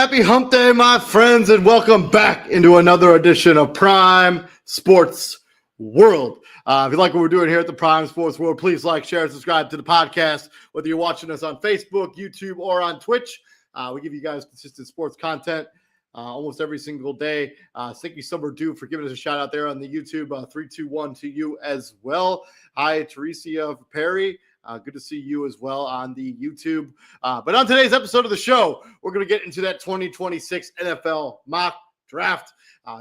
Happy hump day, my friends, and welcome back into another edition of Prime Sports World. If you like what we're doing here at the Prime Sports World, please like, share, and subscribe to the podcast, whether you're watching us on Facebook, YouTube, or on Twitch. We give you guys consistent sports content almost every single day. Thank you, Summer Dew, for giving us a shout out there on the YouTube. 321 to you as well. Hi, Teresia Perry. Good to see you as well on the YouTube. But on today's episode of the show, we're going to get into that 2026 NFL mock draft.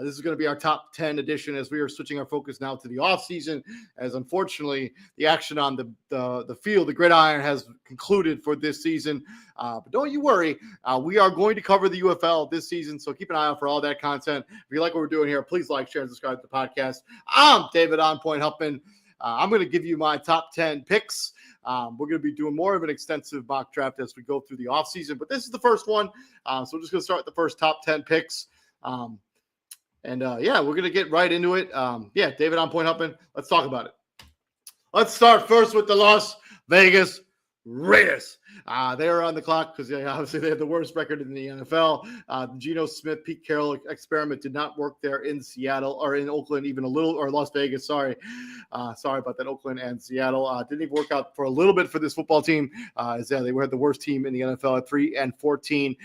This is going to be our top 10 edition as we are switching our focus now to the offseason, as unfortunately the action on the field, the gridiron, has concluded for this season. But don't you worry, we are going to cover the UFL this season, so keep an eye out for all that content. If you like what we're doing here, please like, share, and subscribe to the podcast. I'm David On Point Huffman. I'm going to give you my top 10 picks. We're going to be doing more of an extensive mock draft as we go through the offseason, but this is the first one. So we're just going to start with the first top 10 picks. We're going to get right into it. David On Point Huffman, let's talk about it. Let's start first with the Las Vegas Raiders. They are on the clock because obviously they have the worst record in the NFL. The Geno Smith, Pete Carroll experiment did not work there in Seattle or in Oakland, even a little, or Las Vegas. Sorry about that. Oakland and Seattle didn't even work out for a little bit for this football team. They were the worst team in the NFL at 3-14.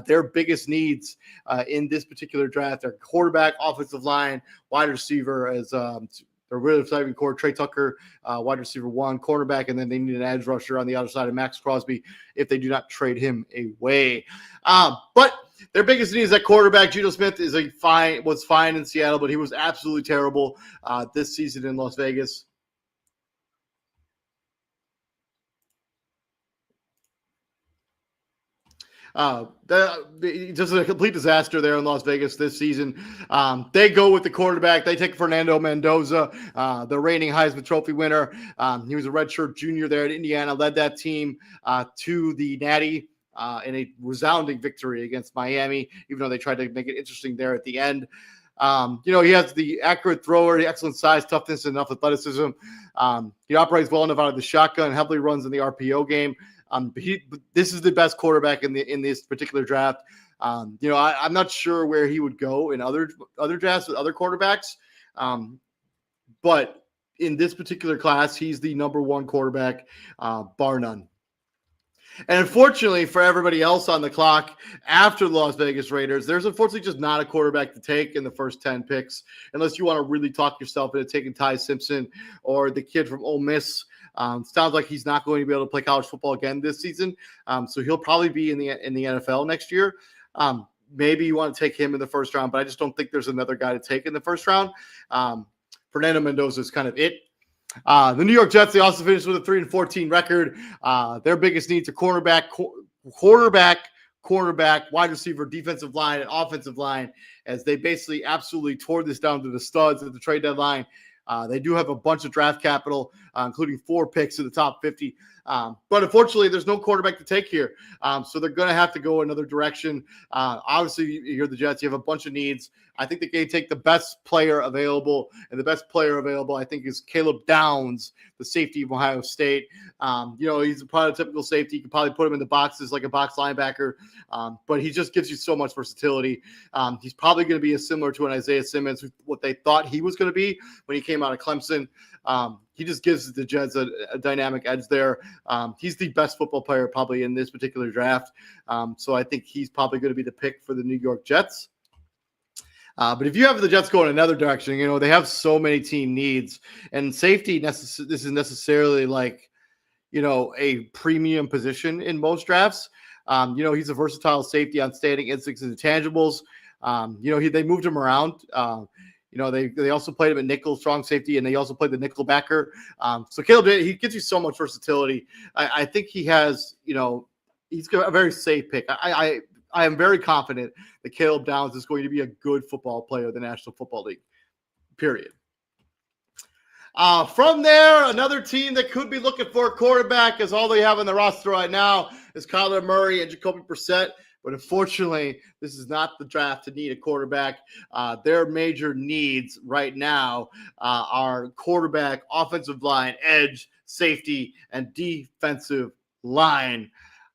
Their biggest needs in this particular draft are quarterback, offensive line, wide receiver, as their receiving core, Trey Tucker, wide receiver 1, cornerback, and then they need an edge rusher on the other side of Max Crosby if they do not trade him away. But their biggest need is at quarterback. Geno Smith was fine in Seattle, but he was absolutely terrible this season in Las Vegas. Just a complete disaster there in Las Vegas this season. They go with the quarterback. They take Fernando Mendoza, the reigning Heisman Trophy winner. He was a redshirt junior there at Indiana, led that team to the Natty in a resounding victory against Miami, even though they tried to make it interesting there at the end. He has the accurate thrower, the excellent size, toughness, and enough athleticism. He operates well enough out of the shotgun, heavily runs in the RPO game. This is the best quarterback in this particular draft. I'm not sure where he would go in other drafts with other quarterbacks, but in this particular class, he's the number one quarterback, bar none. And unfortunately for everybody else on the clock after the Las Vegas Raiders, there's unfortunately just not a quarterback to take in the first 10 picks, unless you want to really talk yourself into taking Ty Simpson or the kid from Ole Miss. Sounds like he's not going to be able to play college football again this season, so he'll probably be in the NFL next year. Maybe you want to take him in the first round, but I just don't think there's another guy to take in the first round. Fernando Mendoza is kind of it. The New York Jets, they also finished with a 3-14 record. Their biggest needs are cornerback, wide receiver, defensive line, and offensive line, as they basically absolutely tore this down to the studs at the trade deadline. They do have a bunch of draft capital, including 4 picks in the top 50. But unfortunately, there's no quarterback to take here. So they're going to have to go another direction. Obviously, you're the Jets. You have a bunch of needs. I think they can take the best player available. And the best player available, I think, is Caleb Downs, the safety of Ohio State. He's a prototypical safety. You can probably put him in the boxes like a box linebacker. But he just gives you so much versatility. He's probably going to be similar to an Isaiah Simmons, what they thought he was going to be when he came out of Clemson. He just gives the Jets a dynamic edge there. He's the best football player probably in this particular draft. So I think he's probably going to be the pick for the New York Jets. But if you have the Jets going another direction, they have so many team needs, and safety, this is necessarily like, a premium position in most drafts. He's a versatile safety on standing instincts and intangibles. They moved him around. They also played him at nickel, strong safety, and they also played the nickel backer. So Caleb, he gives you so much versatility. I think he has, he's a very safe pick. I am very confident that Caleb Downs is going to be a good football player in the National Football League, period. From there, another team that could be looking for a quarterback, is all they have on the roster right now is Kyler Murray and Jacoby Brissett. But unfortunately, this is not the draft to need a quarterback. Their major needs right now are quarterback, offensive line, edge, safety, and defensive line.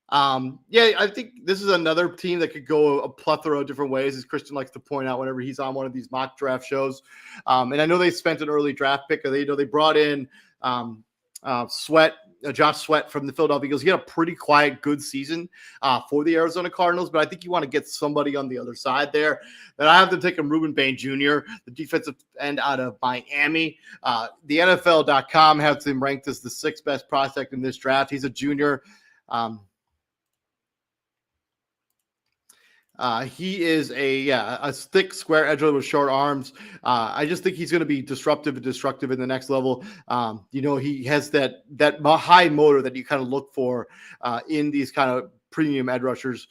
I think this is another team that could go a plethora of different ways, as Christian likes to point out whenever he's on one of these mock draft shows. And I know they spent an early draft pick. They brought in Josh Sweat from the Philadelphia Eagles. He had a pretty quiet, good season for the Arizona Cardinals, but I think you want to get somebody on the other side there. And I have them taking Ruben Bain Jr., the defensive end out of Miami. The NFL.com has him ranked as the 6th best prospect in this draft. He's a junior. He is a thick, square edge with short arms. I just think he's going to be disruptive and destructive in the next level. He has that high motor that you kind of look for in these kind of premium edge rushers.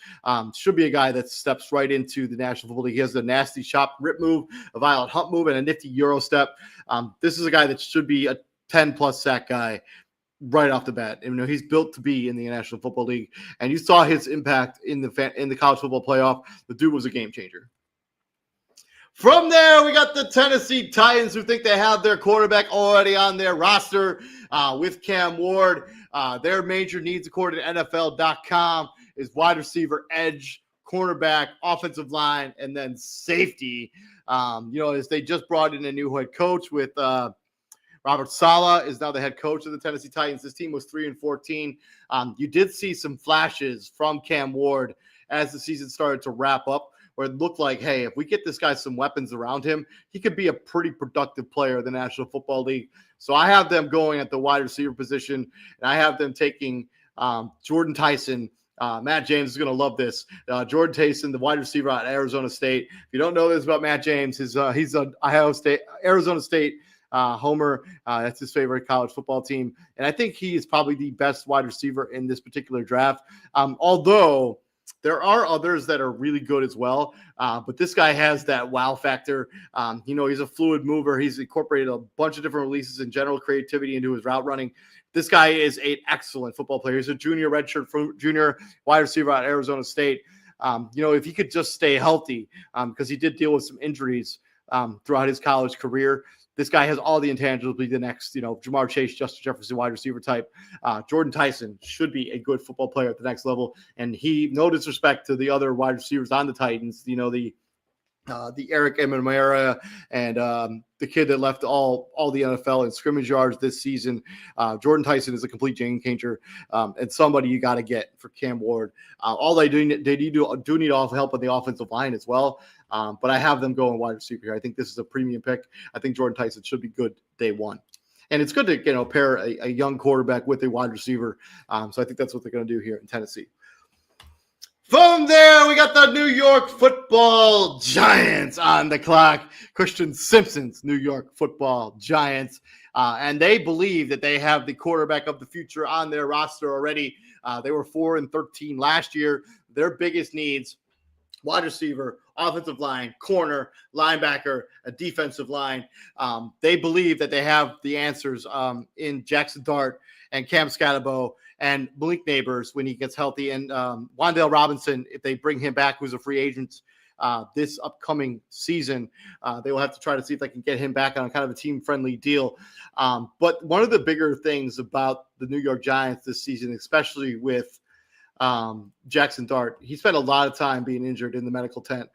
Should be a guy that steps right into the National Football League. He has a nasty chop rip move, a violent hump move, and a nifty Euro step. This is a guy that should be a 10-plus sack guy right off the bat. He's built to be in the National Football League, and you saw his impact in the college football playoff. The dude was a game changer. From there, we got the Tennessee Titans, who think they have their quarterback already on their roster with Cam Ward. Their major needs, according to NFL.com, is wide receiver, edge, cornerback, offensive line, and then safety. As they just brought in a new head coach with Robert Saleh is now the head coach of the Tennessee Titans. This team was 3-14. You did see some flashes from Cam Ward as the season started to wrap up, where it looked like, hey, if we get this guy some weapons around him, he could be a pretty productive player in the National Football League. So I have them going at the wide receiver position, and I have them taking Jordan Tyson. Matt James is going to love this. Jordan Tyson, the wide receiver at Arizona State. If you don't know this about Matt James, he's an Arizona State homer. That's his favorite college football team. And I think he is probably the best wide receiver in this particular draft. Although there are others that are really good as well. But this guy has that wow factor. He's a fluid mover. He's incorporated a bunch of different releases and general creativity into his route running. This guy is an excellent football player. He's a junior wide receiver at Arizona State. If he could just stay healthy, because he did deal with some injuries throughout his college career. This guy has all the intangibles to be the next, Jamar Chase, Justin Jefferson wide receiver type. Jordan Tyson should be a good football player at the next level. And no disrespect to the other wide receivers on the Titans, the Eric Emenumera and the kid that left all the NFL in scrimmage yards this season. Jordan Tyson is a complete game changer and somebody you got to get for Cam Ward. All they do need help on the offensive line as well. But I have them going wide receiver here. I think this is a premium pick. I think Jordan Tyson should be good day one. And it's good to pair a young quarterback with a wide receiver. So I think that's what they're going to do here in Tennessee. From there, we got the New York Football Giants on the clock. Christian Simpson's New York Football Giants. And they believe that they have the quarterback of the future on their roster already. They were 4-13 last year. Their biggest needs: wide receiver, offensive line, corner, linebacker, a defensive line. They believe that they have the answers in Jackson Dart and Cam Scatterbo and Malik Neighbors when he gets healthy, and Wan'Dale Robinson, if they bring him back, who's a free agent this upcoming season. They will have to try to see if they can get him back on kind of a team-friendly deal. But one of the bigger things about the New York Giants this season, especially with Jackson Dart, he spent a lot of time being injured in the medical tent,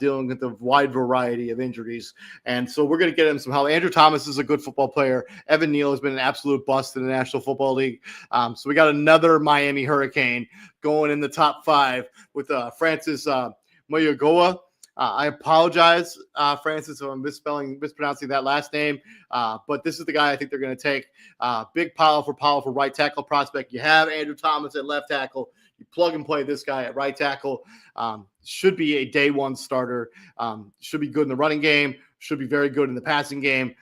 dealing with a wide variety of injuries. And so we're going to get him some help. Andrew Thomas is a good football player. Evan Neal has been an absolute bust in the National Football League. So we got another Miami Hurricane going in the top 5 with Francis Mayogoa. I apologize, Francis, if I'm mispronouncing that last name. But this is the guy I think they're going to take. Big powerful right tackle prospect. You have Andrew Thomas at left tackle. You plug and play this guy at right tackle. Should be a day one starter. Should be good in the running game. Should be very good in the passing game.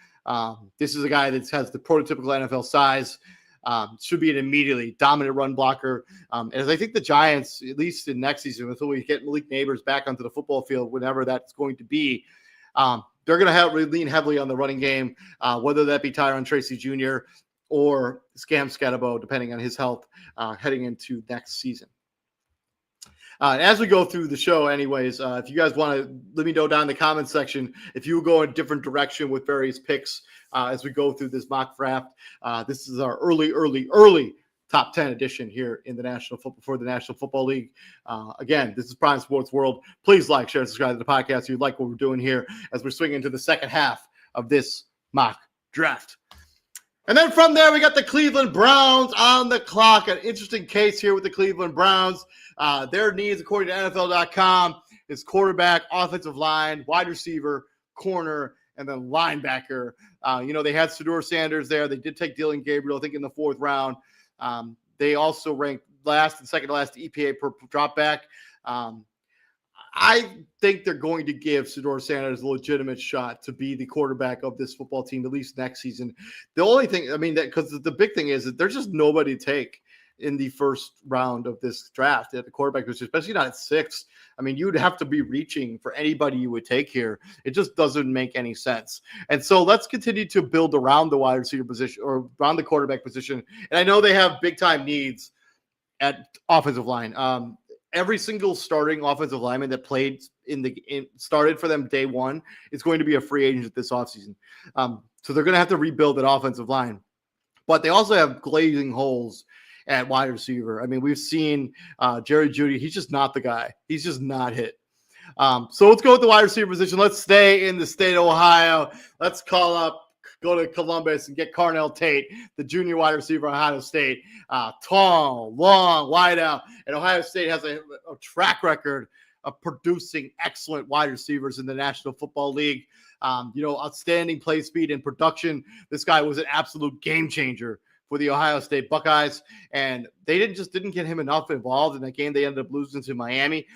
This is a guy that has the prototypical NFL size. Should be an immediately dominant run blocker. As I think the Giants, at least in next season, until we get Malik Neighbors back onto the football field, whenever that's going to be, they're going to lean heavily on the running game, whether that be Tyron Tracy Jr. or Cam Scatterbo, depending on his health heading into next season. As we go through the show, anyways, if you guys want to let me know down in the comments section if you go in a different direction with various picks as we go through this mock draft. This is our early top 10 edition here in the National Football League. Again, this is Prime Sports World. Please like, share, subscribe to the podcast if you like what we're doing here as we're swinging into the second half of this mock draft. And then from there, we got the Cleveland Browns on the clock. An interesting case here with the Cleveland Browns. Their needs, according to NFL.com, is quarterback, offensive line, wide receiver, corner, and then linebacker. They had Shedeur Sanders there. They did take Dylan Gabriel, I think, in the 4th round. They also ranked last and second to last EPA per drop back. I think they're going to give Shedeur Sanders a legitimate shot to be the quarterback of this football team, at least next season. The only thing, because the big thing is that there's just nobody to take in the first round of this draft at the quarterback position, especially not at 6. You'd have to be reaching for anybody you would take here. It just doesn't make any sense. And so let's continue to build around the wide receiver position or around the quarterback position. And I know they have big time needs at offensive line. Every single starting offensive lineman that played started for them day one is going to be a free agent this offseason. So they're going to have to rebuild that offensive line. But they also have glazing holes at wide receiver. We've seen Jerry Jeudy. He's just not the guy. He's just not hit. So let's go with the wide receiver position. Let's stay in the state of Ohio. Let's go to Columbus and get Carnell Tate, the junior wide receiver, Ohio State. Tall, long, wide out. And Ohio State has a track record of producing excellent wide receivers in the National Football League. Outstanding play speed and production. This guy was an absolute game changer for the Ohio State Buckeyes, and they didn't get him enough involved in that game. They ended up losing to Miami.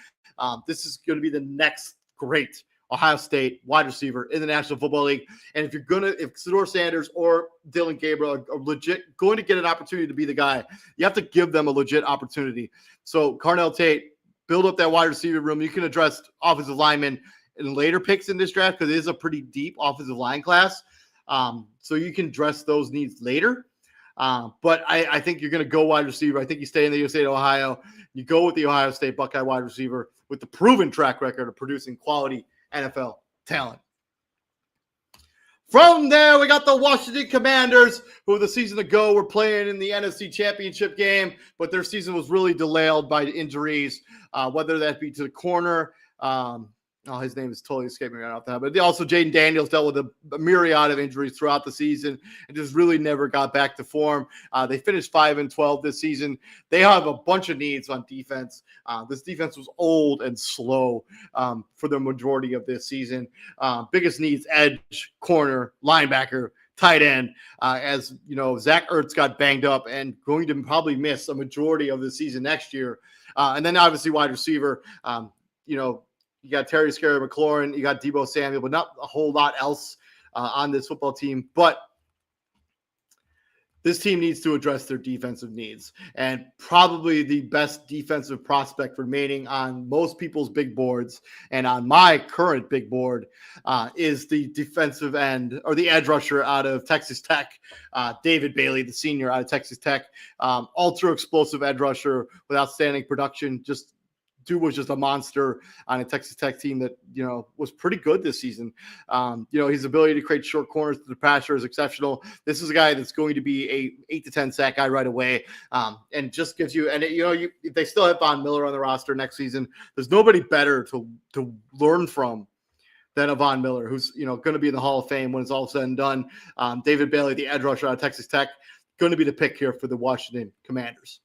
This is going to be the next great Ohio State wide receiver in the National Football League. And if Shedeur Sanders or Dylan Gabriel are legit going to get an opportunity to be the guy, you have to give them a legit opportunity. So Carnell Tate, build up that wide receiver room. You can address offensive linemen in later picks in this draft because it is a pretty deep offensive line class. So you can address those needs later. But I think you're going to go wide receiver. I think you stay in the State of Ohio. You go with the Ohio State Buckeye wide receiver with the proven track record of producing quality NFL talent. From there, we got the Washington Commanders, who the season ago were playing in the NFC Championship game, but their season was really delayed by injuries, whether that be to the corner. His name is totally escaping me right off the top. But also, Jaden Daniels dealt with a myriad of injuries throughout the season and just really never got back to form. They finished 5-12 this season. They have a bunch of needs on defense. This defense was old and slow for the majority of this season. Biggest needs: edge, corner, linebacker, tight end. As you know, Zach Ertz got banged up and going to probably miss a majority of the season next year. And then obviously wide receiver. You got Terry Scary McLaurin, you got Deebo Samuel, but not a whole lot else on this football team. But this team needs to address their defensive needs. And probably the best defensive prospect remaining on most people's big boards and on my current big board is the defensive end or the edge rusher out of Texas Tech, David Bailey, the senior out of Texas Tech. Ultra explosive edge rusher with outstanding production. Dude was just a monster on a Texas Tech team that, was pretty good this season. His ability to create short corners to the passer is exceptional. This is a guy that's going to be a 8 to 10 sack guy right away. And just gives you, and if they still have Von Miller on the roster next season, there's nobody better to learn from than a Von Miller, who's, going to be in the Hall of Fame when it's all said and done. David Bailey, the edge rusher out of Texas Tech, going to be the pick here for the Washington Commanders.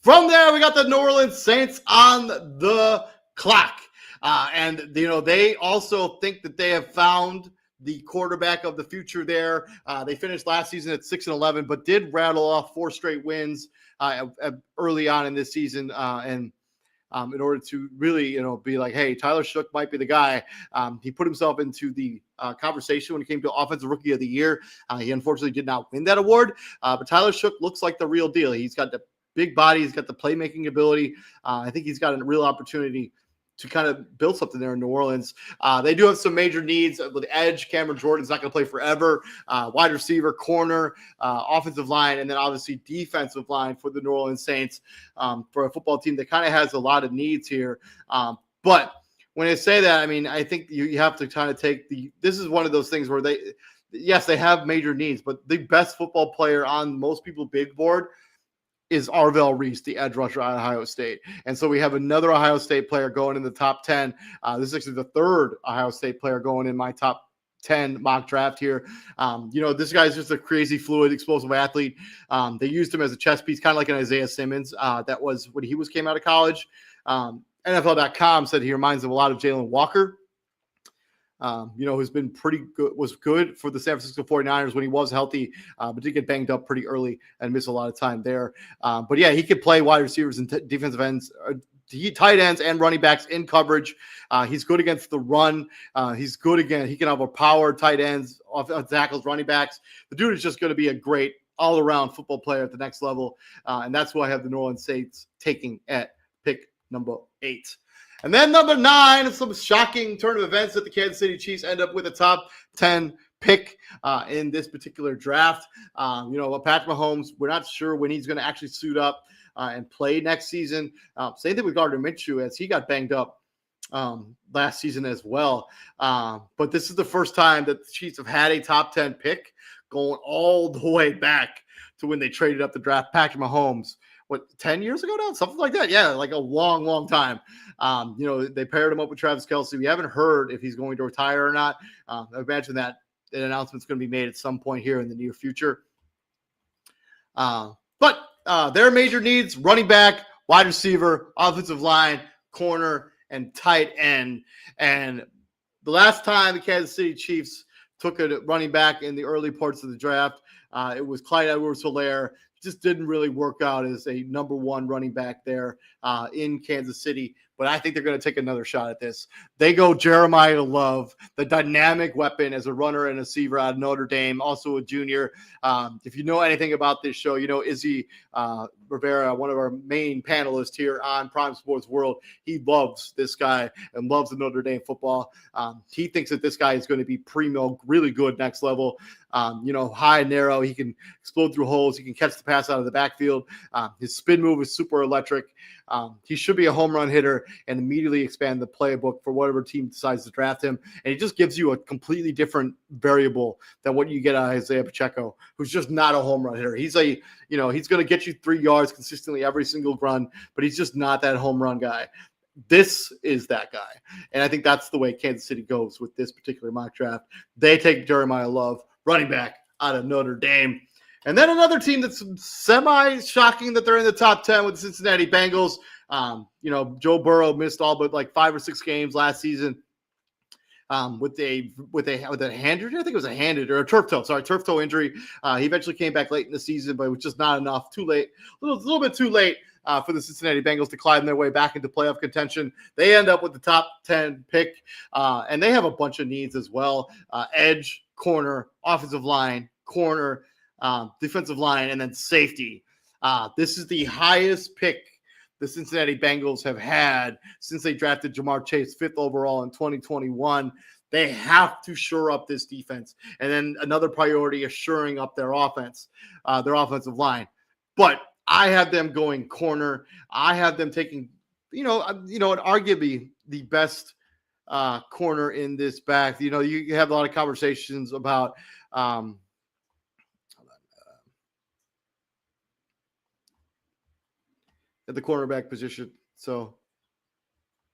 From there, we got the New Orleans Saints on the clock. They also think that they have found the quarterback of the future there. They finished last season at 6-11, but did rattle off 4 straight wins early on in this season. In order to really, be like, hey, Tyler Shough might be the guy. He put himself into the conversation when it came to Offensive Rookie of the Year. He unfortunately did not win that award, but Tyler Shough looks like the real deal. He's got the big body. He's got the playmaking ability. I think he's got a real opportunity to kind of build something there in New Orleans. They do have some major needs with edge. Cameron Jordan's not going to play forever. Wide receiver, corner, offensive line, and then obviously defensive line for the New Orleans Saints for a football team that kind of has a lot of needs here. But when I say that, I think you have to kind of take this is one of those things where they have major needs, but the best football player on most people's big board is Arvell Reese, the edge rusher out of Ohio State. And so we have another Ohio State player going in the top 10. This is actually the third Ohio State player going in my top 10 mock draft here. This guy's just a crazy, fluid, explosive athlete. They used him as a chess piece, kind of like an Isaiah Simmons. That was when he came out of college. NFL.com said he reminds them a lot of Jalen Walker. Who's been pretty good, was good for the San Francisco 49ers when he was healthy, but did get banged up pretty early and miss a lot of time there. But yeah, he could play wide receivers and defensive ends, tight ends and running backs in coverage. He's good against the run. He's good again. He can have a power tight ends, off tackles, running backs. The dude is just going to be a great all-around football player at the next level. And that's why I have the New Orleans Saints taking at pick number 8. And then number 9, some shocking turn of events that the Kansas City Chiefs end up with a top 10 pick in this particular draft. Patrick Mahomes, we're not sure when he's going to actually suit up and play next season. Same thing with Gardner Minshew as he got banged up last season as well. But this is the first time that the Chiefs have had a top 10 pick going all the way back to when they traded up the draft Patrick Mahomes. 10 years ago now? Something like that. Yeah, like a long, long time. They paired him up with Travis Kelce. We haven't heard if he's going to retire or not. I imagine that an announcement's going to be made at some point here in the near future. But their major needs: running back, wide receiver, offensive line, corner, and tight end. And the last time the Kansas City Chiefs took a running back in the early parts of the draft, it was Clyde Edwards-Helaire. Just didn't really work out as a number one running back there in Kansas City. But I think they're going to take another shot at this. They go Jeremiah Love, the dynamic weapon as a runner and a receiver out of Notre Dame, also a junior. If you know anything about this show, you know Izzy Rivera, one of our main panelists here on Prime Sports World. He loves this guy and loves the Notre Dame football. He thinks that this guy is going to be primo, really good next level. High and narrow. He can explode through holes. He can catch the pass out of the backfield. His spin move is super electric. He should be a home run hitter and immediately expand the playbook for whatever team decides to draft him. And he just gives you a completely different variable than what you get out of Isaiah Pacheco, who's just not a home run hitter. He's he's going to get you 3 yards consistently every single run, but he's just not that home run guy. This is that guy. And I think that's the way Kansas City goes with this particular mock draft. They take Jeremiah Love, running back out of Notre Dame. And then another team that's semi-shocking that they're in the top 10 with the Cincinnati Bengals. Joe Burrow missed all but like 5 or 6 games last season with a hand injury. I think it was a hand injury or a turf toe injury. He eventually came back late in the season, but it was just not enough. Too late, a little bit too late for the Cincinnati Bengals to climb their way back into playoff contention. They end up with the top 10 pick, and they have a bunch of needs as well. Edge, corner, offensive line, corner, defensive line, and then safety. This is the highest pick the Cincinnati Bengals have had since they drafted Jamar Chase 5th overall in 2021. They have to shore up this defense. And then another priority is shoring up their offense, their offensive line. But I have them going corner. I have them taking, arguably the best corner in this back. You have a lot of conversations about at the cornerback position. So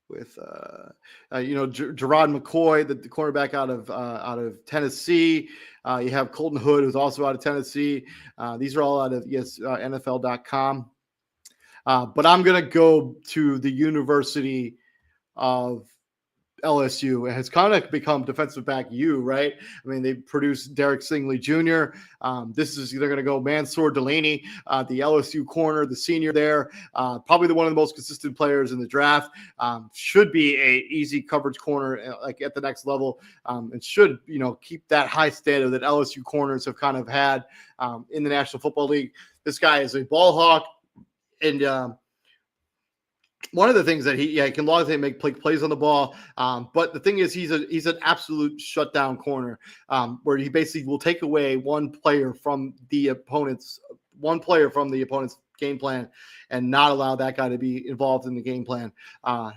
with Gerard McCoy, the cornerback out of Tennessee. You have Colton Hood, who's also out of Tennessee. These are all out of NFL.com. But I'm going to go to the University of LSU. It has kind of become defensive back U, right? I mean, they produced Derek Stingley Jr. They're going to go Mansour Delaney, the LSU corner, the senior there, probably one of the most consistent players in the draft. Should be a easy coverage corner like at the next level, and should keep that high standard that LSU corners have kind of had in the National Football League. This guy is a ball hawk, and one of the things that he can largely make plays on the ball, but the thing is he's an absolute shutdown corner, where he basically will take away one player from the opponent's game plan and not allow that guy to be involved in the game plan.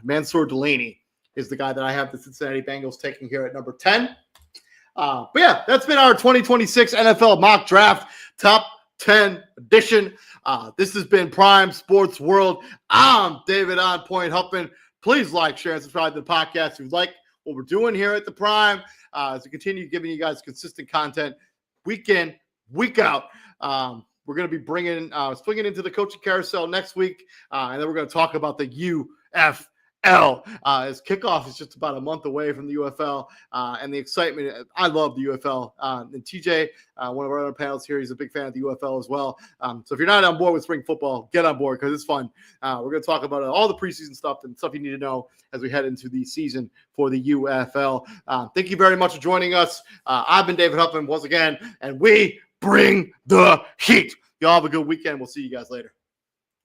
Mansour Delaney is the guy that I have the Cincinnati Bengals taking here at number 10. But yeah, that's been our 2026 NFL mock draft top 10 edition. This has been Prime Sports World. I'm David On Point Huffman. Please like, share, and subscribe to the podcast if you like what we're doing here at the Prime, as we continue giving you guys consistent content week in, week out. We're going to be swinging into the coaching carousel next week, and then we're going to talk about the UFL. As kickoff is just about a month away from the UFL, and the excitement. I love the UFL. And TJ, one of our other panels here, he's a big fan of the UFL as well. So if you're not on board with spring football, get on board because it's fun. We're going to talk about all the preseason stuff and stuff you need to know as we head into the season for the UFL. Thank you very much for joining us. I've been David Huffman once again, and we bring the heat. Y'all have a good weekend. We'll see you guys later.